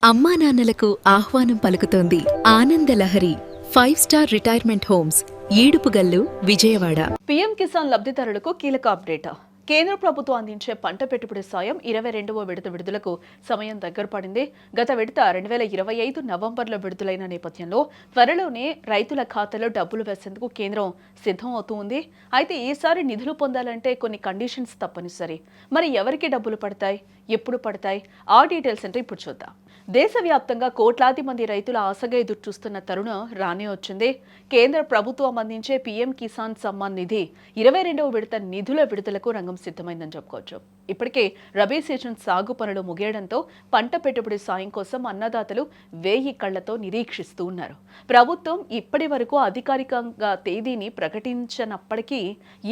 అమ్మా నాన్నలకు ఆహ్వానం పలుకుతోంది ఆనందలహరి 5-స్టార్ retirement homes Edupugallu Vijayawada. PM Kisan లబ్ధిదారులకు కీలక అప్డేట్. కేంద్ర ప్రభుత్వం అందించే పంట పెట్టుబడి సాయం 22వ విడత విడుదలకు సమయం దగ్గర పడింది. గత విడత 2025 నవంబర్లో విడుదలైన నేపథ్యంలో త్వరలోనే రైతుల ఖాతాలో డబ్బులు వేసేందుకు కేంద్రం సిద్ధం అవుతుంది. అయితే ఈసారి నిధులు పొందాలంటే కొన్ని కండిషన్స్ తప్పనిసరి. మరి ఎవరికి డబ్బులు పడతాయి, ఎప్పుడు పడతాయి, ఆ డీటెయిల్స్ అంటే ఇప్పుడు చూద్దాం. దేశవ్యాప్తంగా కోట్లాది మంది రైతుల ఆశగా ఎదురు చూస్తున్న తరుణం రానే వచ్చింది. కేంద్ర ప్రభుత్వం అందించే పీఎం కిసాన్ సమ్మాన్ నిధి 22వ విడత నిధుల విడుదలకు రంగం సిద్ధమైందని చెప్పుకోవచ్చు. ఇప్పటికే రబీ సీజన్ సాగు పనులు ముగియడంతో పంట పెట్టుబడి సాయం కోసం అన్నదాతలు 1000 కళ్లతో నిరీక్షిస్తూ ఉన్నారు. ప్రభుత్వం ఇప్పటి వరకు అధికారికంగా తేదీని ప్రకటించనప్పటికీ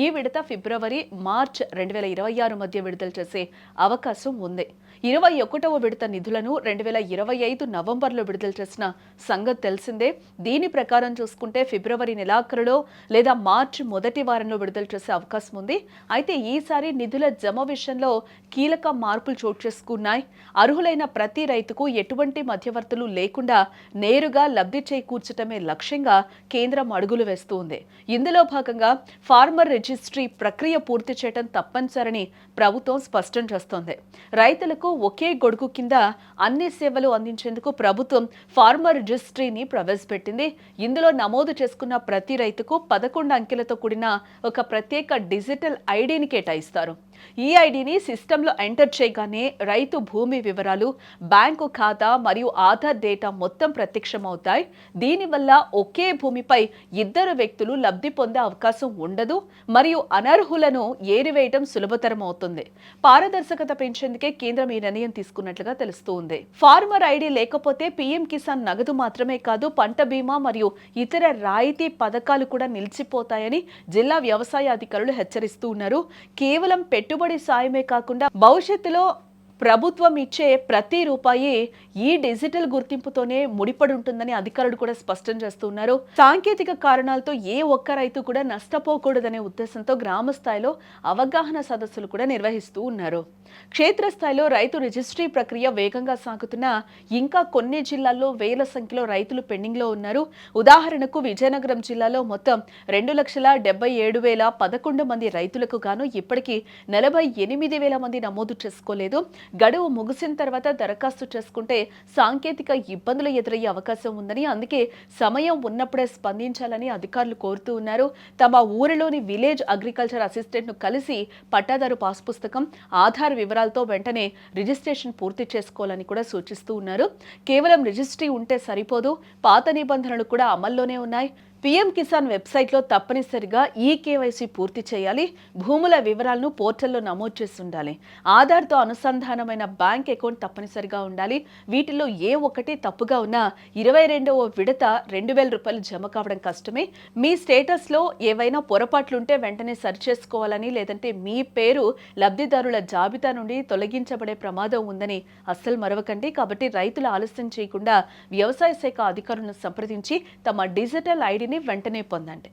ఈ విడత ఫిబ్రవరి, మార్చ్ 2026 మధ్య విడుదల చేసే అవకాశం ఉంది. 21వ విడత నిధులను 2025 నవంబర్లో విడుదల చేసిన సంగతి తెలిసిందే. దీని ప్రకారం చూసుకుంటే ఫిబ్రవరి నెలాఖరులో లేదా మార్చి మొదటి వారంలో విడుదల చేసే అవకాశం ఉంది. అయితే ఈసారి నిధుల జమ విషయంలో కీలక మార్పులు చోటు చేసుకున్నాయి. అర్హులైన ప్రతి రైతుకు ఎటువంటి మధ్యవర్తులు లేకుండా నేరుగా లబ్ధి చేకూర్చడమే లక్ష్యంగా కేంద్రం అడుగులు వేస్తూ ఉంది. ఇందులో భాగంగా ఫార్మర్ రిజిస్ట్రీ ప్రక్రియ పూర్తి చేయడం తప్పనిసరని ప్రభుత్వం స్పష్టం చేస్తోంది. రైతులకు ఒకే గొడుగు కింద అన్ని సేవలు అందించేందుకు ప్రభుత్వం ఫార్మర్ రిజిస్ట్రీని ప్రవేశపెట్టింది. ఇందులో నమోదు చేసుకున్న ప్రతి రైతుకు 11 అంకెలతో కూడిన ఒక ప్రత్యేక డిజిటల్ ఐడిని కేటాయిస్తారు. ఈ ఐడిని సిస్టంలో ఎంటర్ చేయగానే రైతు భూమి వివరాలు, బ్యాంకు ఖాతా మరియు ఆధార్ డేటా మొత్తం ప్రత్యక్షమవుతాయి. దీనివల్ల ఒకే భూమిపై ఇద్దరు వ్యక్తులు లబ్ధి పొందే అవకాశం ఉండదు మరియు అనర్హులను ఏరివేయడం సులభతరం అవుతుంది. పారదర్శకత పెంచేందుకే కేంద్రం ఈ నిర్ణయం తీసుకున్నట్లుగా తెలుస్తోంది. ఫార్మర్ ఐడి లేకపోతే పీఎం కిసాన్ నగదు మాత్రమే కాదు, పంట బీమా మరియు ఇతర రాయితీ పథకాలు కూడా నిలిచిపోతాయని జిల్లా వ్యవసాయ అధికారులు హెచ్చరిస్తూ ఉన్నారు. కేవలం పెట్టుబడి సాయమే కాకుండా భవిష్యత్తులో ప్రభుత్వం ఇచ్చే ప్రతి రూపాయి ఈ డిజిటల్ గుర్తింపుతోనే ముడిపడి ఉంటుందని అధికారులు కూడా స్పష్టం చేస్తున్నారు. సాంకేతిక కారణాలతో ఏ ఒక్క రైతు కూడా నష్టపోకూడదనే ఉద్దేశంతో గ్రామ స్థాయిలో అవగాహన సదస్సులు కూడా నిర్వహిస్తూ ఉన్నారు. క్షేత్రస్థాయిలో రైతు రిజిస్ట్రీ ప్రక్రియ వేగంగా సాగుతున్నా ఇంకా కొన్ని జిల్లాల్లో వేల సంఖ్యలో రైతులు పెండింగ్లో ఉన్నారు. ఉదాహరణకు విజయనగరం జిల్లాలో మొత్తం 2,77,011 మంది రైతులకు గాను ఇప్పటికీ 48,000 మంది నమోదు చేసుకోలేదు. గడువు ముగిసిన తర్వాత దరఖాస్తు చేసుకుంటే సాంకేతిక ఇబ్బందులు ఎదురయ్యే అవకాశం ఉందని, అందుకే సమయం ఉన్నప్పుడే స్పందించాలని అధికారులు కోరుతూ ఉన్నారు. తమ ఊరిలోని విలేజ్ అగ్రికల్చర్ అసిస్టెంట్ను కలిసి పట్టాదారు పాస్ పుస్తకం, ఆధార్ వివరాలతో వెంటనే రిజిస్ట్రేషన్ పూర్తి చేసుకోవాలని కూడా సూచిస్తూ ఉన్నారు. కేవలం రిజిస్ట్రీ ఉంటే సరిపోదు, పాత నిబంధనలు కూడా అమల్లోనే ఉన్నాయి. పీఎం కిసాన్ వెబ్సైట్లో తప్పనిసరిగా ఈకేవైసీ పూర్తి చేయాలి. భూముల వివరాలను పోర్టల్లో నమోదు చేసి ఉండాలి. ఆధార్తో అనుసంధానమైన బ్యాంక్ అకౌంట్ తప్పనిసరిగా ఉండాలి. వీటిలో ఏ ఒక్కటి తప్పుగా ఉన్నా 22వ విడత 2,000 రూపాయలు జమ కావడం కష్టమే. మీ స్టేటస్లో ఏవైనా పొరపాట్లుంటే వెంటనే సరిచేసుకోవాలని, లేదంటే మీ పేరు లబ్ధిదారుల జాబితా నుండి తొలగించబడే ప్రమాదం ఉందని అస్సలు మరవకండి. కాబట్టి రైతులు ఆలస్యం చేయకుండా వ్యవసాయ శాఖ అధికారులను సంప్రదించి తమ డిజిటల్ ఐడిని వెంటనే పొందండి.